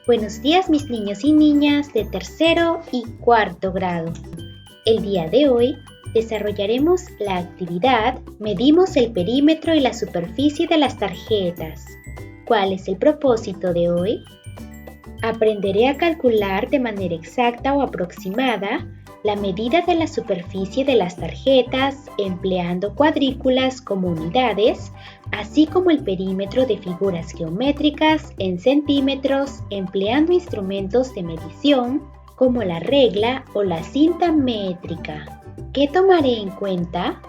Buenos días mis niños y niñas de tercero y cuarto grado. El día de hoy desarrollaremos la actividad Medimos el perímetro y la superficie de las tarjetas. ¿Cuál es el propósito de hoy? Aprenderé a calcular de manera exacta o aproximada la medida de la superficie de las tarjetas empleando cuadrículas como unidades, así como el perímetro de figuras geométricas en centímetros empleando instrumentos de medición como la regla o la cinta métrica. ¿Qué tomaré en cuenta?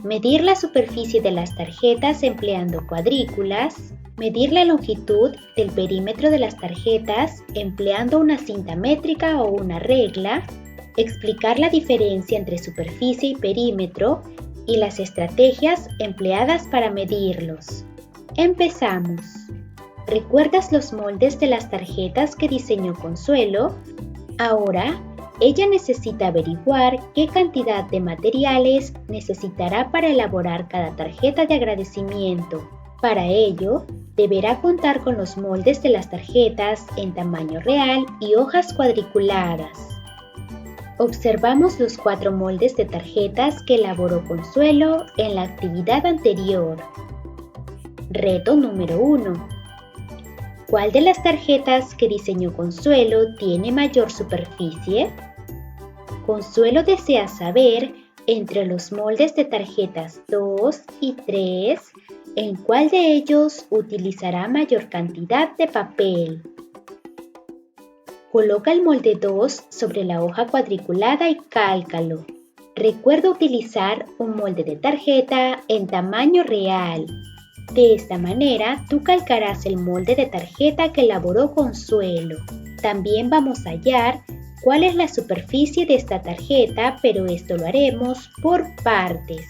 Medir la superficie de las tarjetas empleando cuadrículas, medir la longitud del perímetro de las tarjetas empleando una cinta métrica o una regla, explicar la diferencia entre superficie y perímetro y las estrategias empleadas para medirlos. Empezamos. ¿Recuerdas los moldes de las tarjetas que diseñó Consuelo? Ahora, ella necesita averiguar qué cantidad de materiales necesitará para elaborar cada tarjeta de agradecimiento. Para ello, deberá contar con los moldes de las tarjetas en tamaño real y hojas cuadriculadas. Observamos los 4 moldes de tarjetas que elaboró Consuelo en la actividad anterior. Reto número 1. ¿Cuál de las tarjetas que diseñó Consuelo tiene mayor superficie? Consuelo desea saber, entre los moldes de tarjetas 2 y 3, ¿en cuál de ellos utilizará mayor cantidad de papel? Coloca el molde 2 sobre la hoja cuadriculada y cálcalo. Recuerda utilizar un molde de tarjeta en tamaño real. De esta manera, tú calcarás el molde de tarjeta que elaboró Consuelo. También vamos a hallar cuál es la superficie de esta tarjeta, pero esto lo haremos por partes.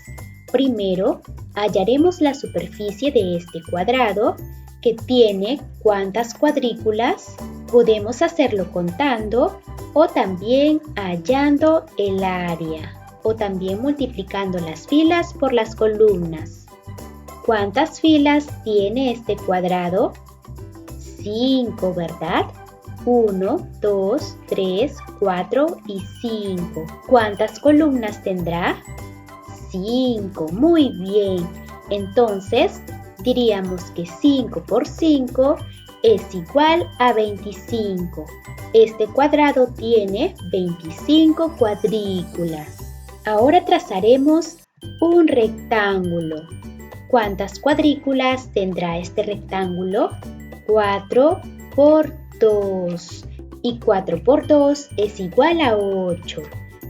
Primero, hallaremos la superficie de este cuadrado, que tiene ¿cuántas cuadrículas? Podemos hacerlo contando o también hallando el área o también multiplicando las filas por las columnas. ¿Cuántas filas tiene este cuadrado? 5, ¿verdad? 1, 2, 3, 4 y 5. ¿Cuántas columnas tendrá? 5, muy bien. Entonces, diríamos que 5 por 5 es igual a 25. Este cuadrado tiene 25 cuadrículas. Ahora trazaremos un rectángulo. ¿Cuántas cuadrículas tendrá este rectángulo? 4 por 2. Y 4 por 2 es igual a 8.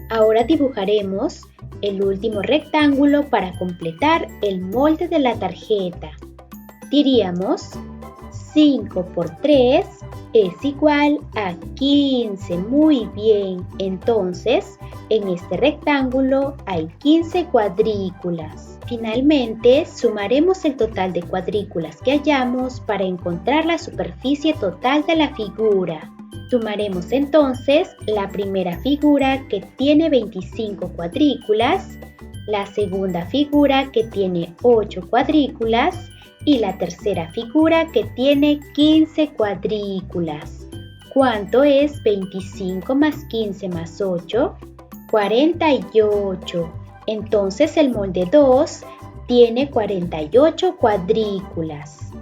Ahora dibujaremos el último rectángulo para completar el molde de la tarjeta. Diríamos 5 por 3 es igual a 15. Muy bien. Entonces, en este rectángulo hay 15 cuadrículas. Finalmente, sumaremos el total de cuadrículas que hallamos para encontrar la superficie total de la figura. Sumaremos entonces la primera figura que tiene 25 cuadrículas, la segunda figura que tiene 8 cuadrículas y la tercera figura que tiene 15 cuadrículas. ¿Cuánto es 25 más 15 más 8? 48. Entonces el molde 2 tiene 48 cuadrículas.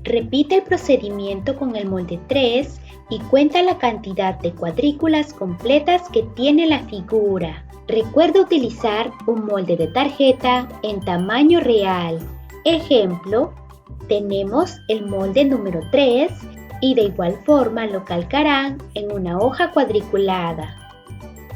Repite el procedimiento con el molde 3 y cuenta la cantidad de cuadrículas completas que tiene la figura. Recuerda utilizar un molde de tarjeta en tamaño real. Ejemplo, tenemos el molde número 3 y de igual forma lo calcarán en una hoja cuadriculada.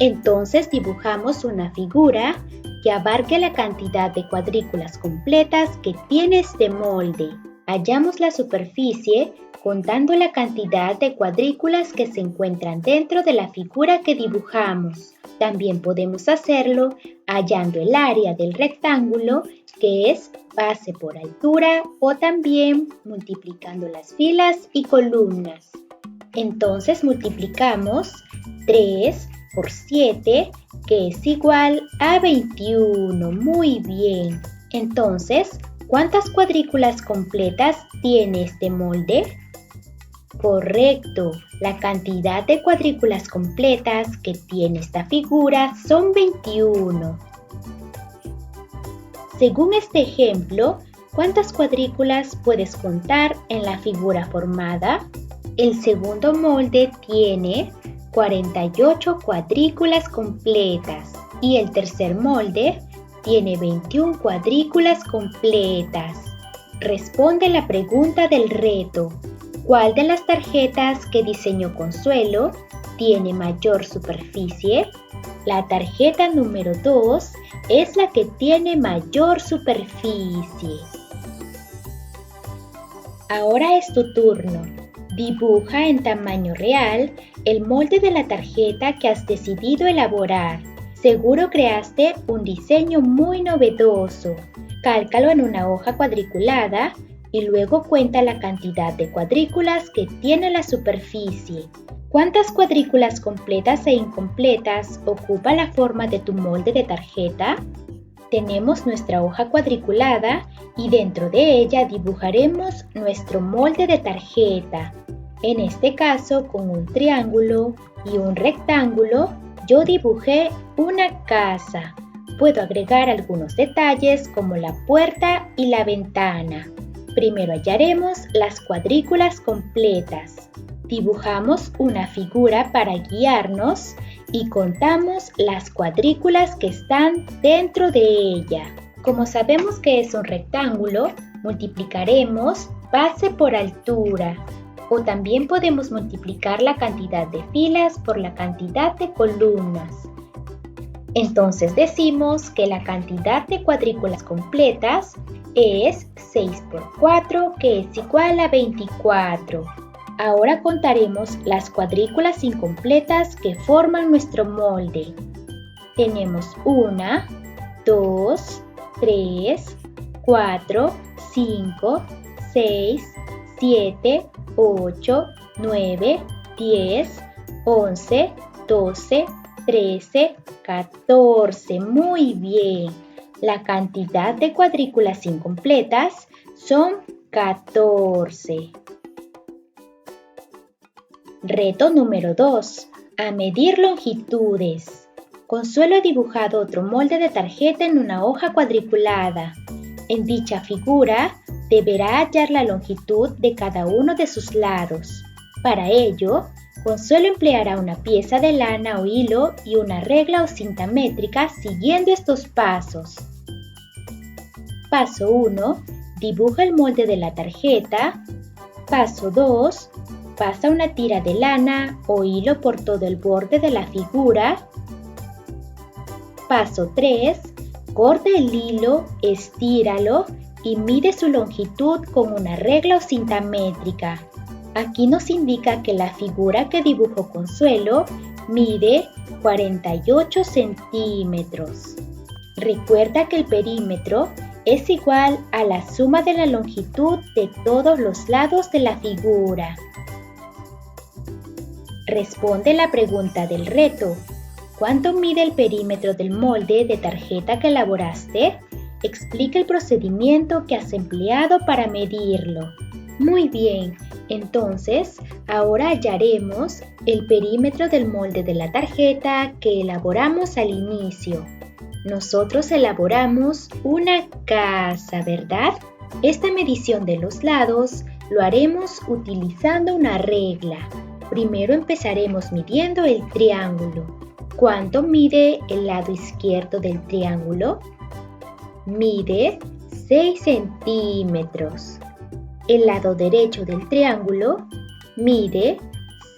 Entonces dibujamos una figura que abarque la cantidad de cuadrículas completas que tiene este molde. Hallamos la superficie contando la cantidad de cuadrículas que se encuentran dentro de la figura que dibujamos. También podemos hacerlo hallando el área del rectángulo, que es base por altura, o también multiplicando las filas y columnas. Entonces multiplicamos 3 por 7, que es igual a 21. Muy bien. Entonces, ¿Cuántas cuadrículas completas tiene este molde? Correcto, la cantidad de cuadrículas completas que tiene esta figura son 21. Según este ejemplo, ¿cuántas cuadrículas puedes contar en la figura formada? El segundo molde tiene 48 cuadrículas completas y el tercer molde tiene 21 cuadrículas completas. Responde la pregunta del reto. ¿Cuál de las tarjetas que diseñó Consuelo tiene mayor superficie? La tarjeta número 2 es la que tiene mayor superficie. Ahora es tu turno. Dibuja en tamaño real el molde de la tarjeta que has decidido elaborar. Seguro creaste un diseño muy novedoso. Cálcalo en una hoja cuadriculada y luego cuenta la cantidad de cuadrículas que tiene la superficie. ¿Cuántas cuadrículas completas e incompletas ocupa la forma de tu molde de tarjeta? Tenemos nuestra hoja cuadriculada y dentro de ella dibujaremos nuestro molde de tarjeta. En este caso, con un triángulo y un rectángulo, yo dibujé una casa. Puedo agregar algunos detalles como la puerta y la ventana. Primero hallaremos las cuadrículas completas. Dibujamos una figura para guiarnos y contamos las cuadrículas que están dentro de ella. Como sabemos que es un rectángulo, multiplicaremos base por altura. O también podemos multiplicar la cantidad de filas por la cantidad de columnas. Entonces decimos que la cantidad de cuadrículas completas es 6 por 4, que es igual a 24. Ahora contaremos las cuadrículas incompletas que forman nuestro molde. Tenemos 1, 2, 3, 4, 5, 6, 7, 8, 9, 10, 11, 12, 13, 14. Muy bien. La cantidad de cuadrículas incompletas son 14. Reto número 2. A medir longitudes. Consuelo ha dibujado otro molde de tarjeta en una hoja cuadriculada. En dicha figura, deberá hallar la longitud de cada uno de sus lados. Para ello, Consuelo empleará una pieza de lana o hilo y una regla o cinta métrica siguiendo estos pasos. Paso 1. Dibuja el molde de la tarjeta. Paso 2. Pasa una tira de lana o hilo por todo el borde de la figura. Paso 3. Corta el hilo, estíralo y mide su longitud con una regla o cinta métrica. Aquí nos indica que la figura que dibujó Consuelo mide 48 centímetros. Recuerda que el perímetro es igual a la suma de la longitud de todos los lados de la figura. Responde la pregunta del reto. ¿Cuánto mide el perímetro del molde de tarjeta que elaboraste? Explica el procedimiento que has empleado para medirlo. Muy bien, entonces ahora hallaremos el perímetro del molde de la tarjeta que elaboramos al inicio. Nosotros elaboramos una casa, ¿verdad? Esta medición de los lados lo haremos utilizando una regla. Primero empezaremos midiendo el triángulo. ¿Cuánto mide el lado izquierdo del triángulo? Mide 6 centímetros. El lado derecho del triángulo mide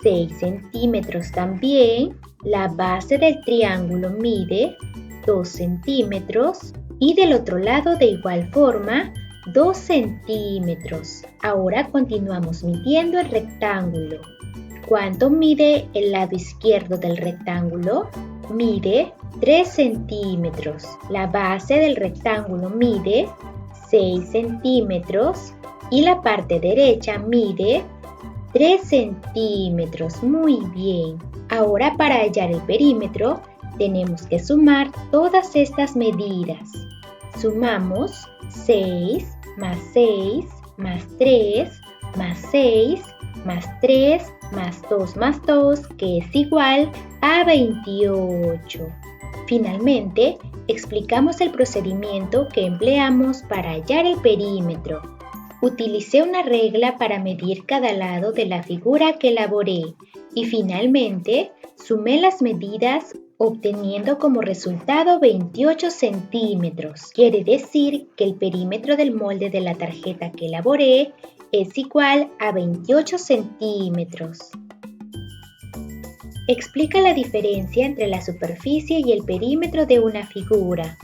6 centímetros también. La base del triángulo mide 2 centímetros y del otro lado de igual forma 2 centímetros. Ahora continuamos midiendo el rectángulo. ¿Cuánto mide el lado izquierdo del rectángulo? Mide 3 centímetros. La base del rectángulo mide 6 centímetros y la parte derecha mide 3 centímetros. Muy bien. Ahora para hallar el perímetro tenemos que sumar todas estas medidas. Sumamos 6 más 6, más 3, más 6, más 3, más 2, que es igual a 28. Finalmente, explicamos el procedimiento que empleamos para hallar el perímetro. Utilicé una regla para medir cada lado de la figura que elaboré y finalmente sumé las medidas obteniendo como resultado 28 centímetros. Quiere decir que el perímetro del molde de la tarjeta que elaboré es igual a 28 centímetros. Explica la diferencia entre la superficie y el perímetro de una figura.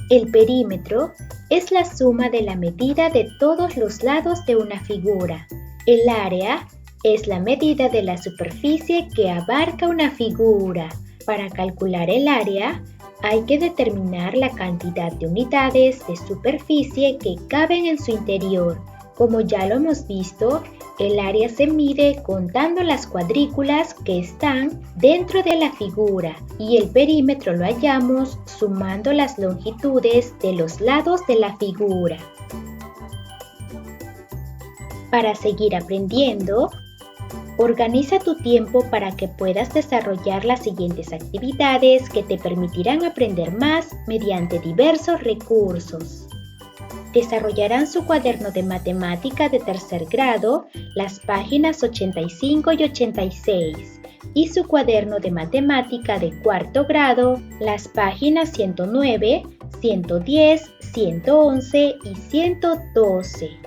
El perímetro es la suma de la medida de todos los lados de una figura. El área es la medida de la superficie que abarca una figura. Para calcular el área, hay que determinar la cantidad de unidades de superficie que caben en su interior. Como ya lo hemos visto, el área se mide contando las cuadrículas que están dentro de la figura y el perímetro lo hallamos sumando las longitudes de los lados de la figura. Para seguir aprendiendo, organiza tu tiempo para que puedas desarrollar las siguientes actividades que te permitirán aprender más mediante diversos recursos. Desarrollarán su cuaderno de matemática de tercer grado, las páginas 85 y 86, y su cuaderno de matemática de cuarto grado, las páginas 109, 110, 111 y 112.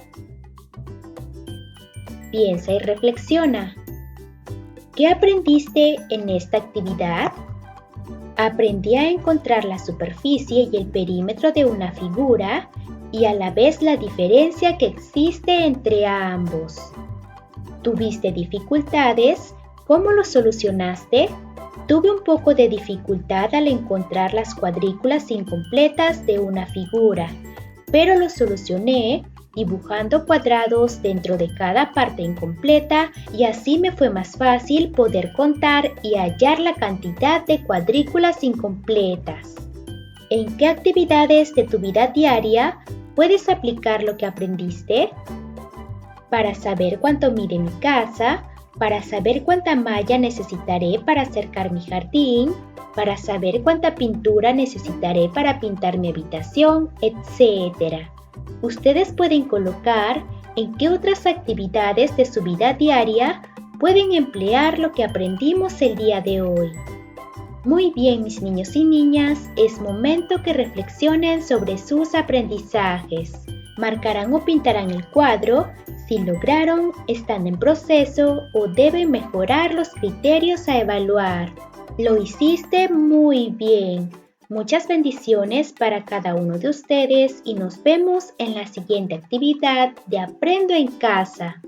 Piensa y reflexiona. ¿Qué aprendiste en esta actividad? Aprendí a encontrar la superficie y el perímetro de una figura y a la vez la diferencia que existe entre ambos. ¿Tuviste dificultades? ¿Cómo lo solucionaste? Tuve un poco de dificultad al encontrar las cuadrículas incompletas de una figura, pero lo solucioné dibujando cuadrados dentro de cada parte incompleta y así me fue más fácil poder contar y hallar la cantidad de cuadrículas incompletas. ¿En qué actividades de tu vida diaria puedes aplicar lo que aprendiste? Para saber cuánto mide mi casa, para saber cuánta malla necesitaré para cercar mi jardín, para saber cuánta pintura necesitaré para pintar mi habitación, etc. Ustedes pueden colocar en qué otras actividades de su vida diaria pueden emplear lo que aprendimos el día de hoy. Muy bien, mis niños y niñas, es momento que reflexionen sobre sus aprendizajes. Marcarán o pintarán el cuadro si lograron, están en proceso o deben mejorar los criterios a evaluar. Lo hiciste muy bien. Muchas bendiciones para cada uno de ustedes y nos vemos en la siguiente actividad de Aprendo en Casa.